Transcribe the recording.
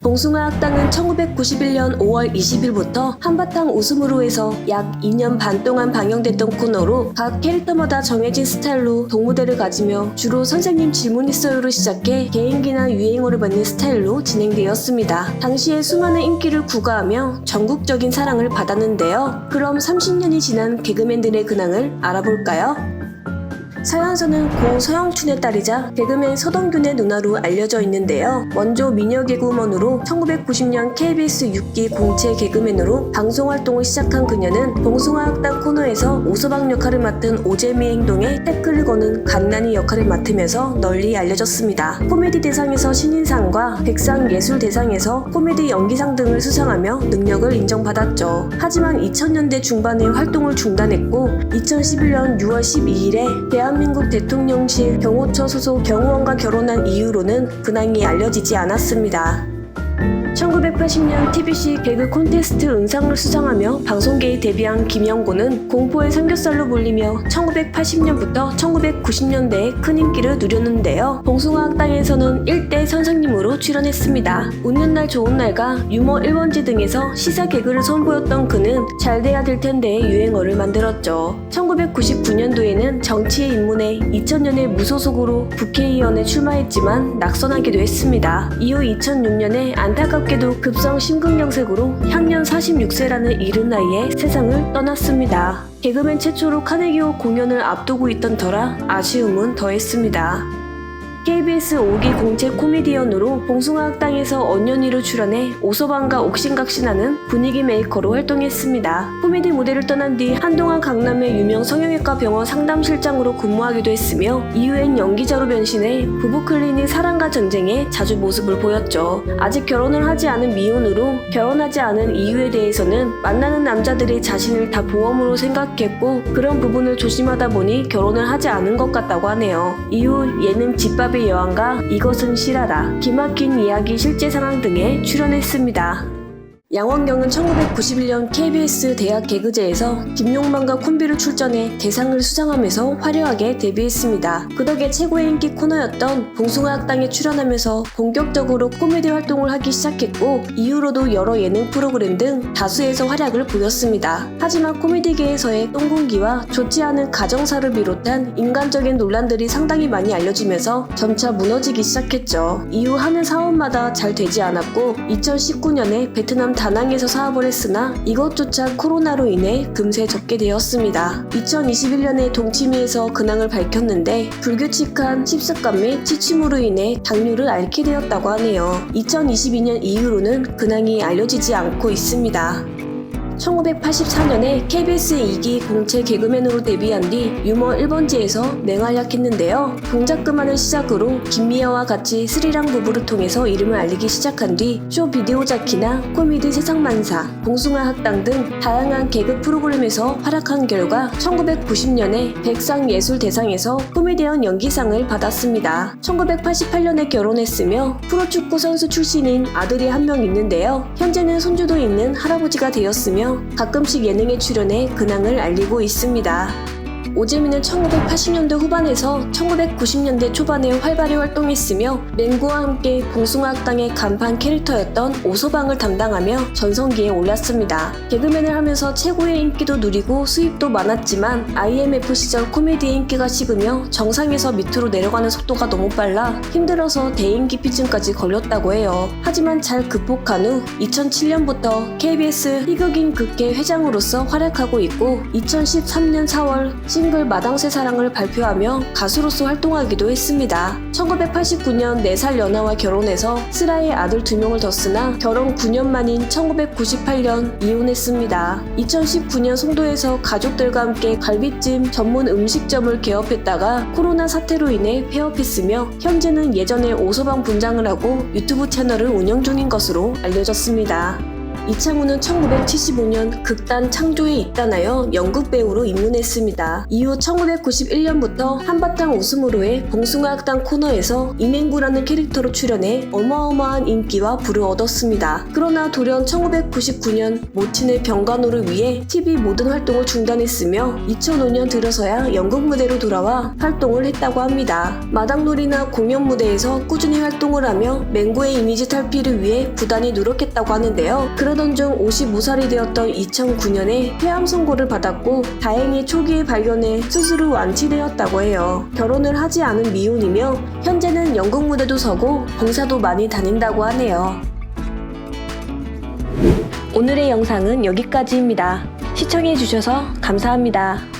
봉숭아 학당은 1991년 5월 20일부터 한바탕 웃음으로 해서 약 2년 반 동안 방영됐던 코너로 각 캐릭터마다 정해진 스타일로 동무대를 가지며 주로 선생님 질문 있어요로 시작해 개인기나 유행어를 받는 스타일로 진행되었습니다. 당시에 수많은 인기를 구가하며 전국적인 사랑을 받았는데요. 그럼 30년이 지난 개그맨들의 근황을 알아볼까요? 서연서는 고 서영춘의 딸이자 개그맨 서동균의 누나로 알려져 있는데요. 먼저 미녀 개그우먼으로 1990년 KBS 6기 공채 개그맨으로 방송활동을 시작한 그녀는 봉숭아 학당 코너에서 오서방 역할을 맡은 오재미의 행동에 태클을 거는 갓난이 역할을 맡으면서 널리 알려졌습니다. 코미디 대상에서 신인상과 백상예술대상에서 코미디 연기상 등을 수상하며 능력을 인정받았죠. 하지만 2000년대 중반에 활동을 중단했고 2011년 6월 12일에 대한민국 대통령실 경호처 소속 경호원과 결혼한 이후로는 근황이 알려지지 않았습니다. 1980년 TBC 개그 콘테스트 은상을 수상하며 방송계에 데뷔한 김영곤은 공포의 삼겹살로 불리며 1980년부터 1990년대에 큰 인기를 누렸는데요. 봉숭아 학당에서는 1대 선생님으로 출연했습니다. 웃는 날 좋은 날과 유머 1번지 등에서 시사 개그를 선보였던 그는 잘 돼야 될 텐데의 유행어를 만들었죠. 1999년도에는 정치에 입문해 2000년에 무소속으로 국회의원에 출마했지만 낙선하기도 했습니다. 이후 2006년에 안타깝게도 급성 심근경색으로 향년 46세라는 이른 나이에 세상을 떠났습니다. 개그맨 최초로 카네기홀 공연을 앞두고 있던 터라 아쉬움은 더했습니다. KBS 5기 공채 코미디언으로 봉숭아 학당에서 언년위로 출연해 오서방과 옥신각신하는 분위기 메이커로 활동했습니다. 코미디 무대를 떠난 뒤 한동안 강남의 유명 성형외과 병원 상담실장으로 근무하기도 했으며 이후엔 연기자로 변신해 부부 클리닉 사랑과 전쟁에 자주 모습을 보였죠. 아직 결혼을 하지 않은 미혼으로 결혼하지 않은 이유에 대해서는 만나는 남자들이 자신을 다 보험으로 생각했고 그런 부분을 조심하다 보니 결혼을 하지 않은 것 같다고 하네요. 이후 예능 집밥의 여왕과 이것은 실화다, 기막힌 이야기 실제 상황 등에 출연했습니다. 양원경은 1991년 KBS 대학 개그제에서 김용만과 콤비로 출전해 대상을 수상하면서 화려하게 데뷔했습니다. 그 덕에 최고의 인기 코너였던 봉숭아 학당에 출연하면서 본격적으로 코미디 활동을 하기 시작했고 이후로도 여러 예능 프로그램 등 다수에서 활약을 보였습니다. 하지만 코미디계에서의 똥공기와 좋지 않은 가정사를 비롯한 인간적인 논란들이 상당히 많이 알려지면서 점차 무너지기 시작했죠. 이후 하는 사업마다 잘 되지 않았고 2019년에 베트남 다낭에서 사업을 했으나 이것조차 코로나로 인해 금세 접게 되었습니다. 2021년에 동치미에서 근황을 밝혔는데 불규칙한 식습관 및 취침으로 인해 당뇨를 앓게 되었다고 하네요. 2022년 이후로는 근황이 알려지지 않고 있습니다. 1984년에 KBS 2기 공채 개그맨으로 데뷔한 뒤 유머 1번지에서 맹활약했는데요. 동작 그만을 시작으로 김미아와 같이 스리랑 부부를 통해서 이름을 알리기 시작한 뒤 쇼 비디오 자키나 코미디 세상만사, 봉숭아 학당 등 다양한 개그 프로그램에서 활약한 결과 1990년에 백상예술대상에서 코미디언 연기상을 받았습니다. 1988년에 결혼했으며 프로축구 선수 출신인 아들이 한 명 있는데요. 현재는 손주도 있는 할아버지가 되었으며 가끔씩 예능에 출연해 근황을 알리고 있습니다. 오재미는 1980년대 후반에서 1990년대 초반에 활발히 활동했으며 맹구와 함께 봉숭아 학당의 간판 캐릭터였던 오서방을 담당하며 전성기에 올랐습니다. 개그맨을 하면서 최고의 인기도 누리고 수입도 많았지만 IMF 시절 코미디의 인기가 식으며 정상에서 밑으로 내려가는 속도가 너무 빨라 힘들어서 대인기피증까지 걸렸다고 해요. 하지만 잘 극복한 후 2007년부터 KBS 희극인 극계 회장으로서 활약하고 있고 2013년 4월 싱글 마당새 사랑을 발표하며 가수로서 활동하기도 했습니다. 1989년 4살 연하와 결혼해서 슬아의 아들 2명을 뒀으나 결혼 9년 만인 1998년 이혼했습니다. 2019년 송도에서 가족들과 함께 갈비찜 전문 음식점을 개업했다가 코로나 사태로 인해 폐업했으며 현재는 예전에 오서방 분장을 하고 유튜브 채널을 운영 중인 것으로 알려졌습니다. 이창훈은 1975년 극단 창조에 입단하여 연극 배우로 입문했습니다. 이후 1991년부터 한바탕 웃음으로의 봉숭아학당 코너에서 인행구라는 캐릭터로 출연해 어마어마한 인기와 부를 얻었습니다. 그러나 돌연 1999년 모친의 병간호를 위해 TV 모든 활동을 중단했으며 2005년 들어서야 연극 무대로 돌아와 활동을 했다고 합니다. 마당놀이나 공연 무대에서 꾸준히 활동을 하며 맹구의 이미지 탈피를 위해 부단히 노력했다고 하는데요. 그러던 중 55살이 되었던 2009년에 폐암 선고를 받았고 다행히 초기에 발견해 스스로 완치되었다고 해요. 결혼을 하지 않은 미혼이며 현재는 연극 무대도 서고 봉사도 많이 다닌다고 하네요. 오늘의 영상은 여기까지입니다. 시청해주셔서 감사합니다.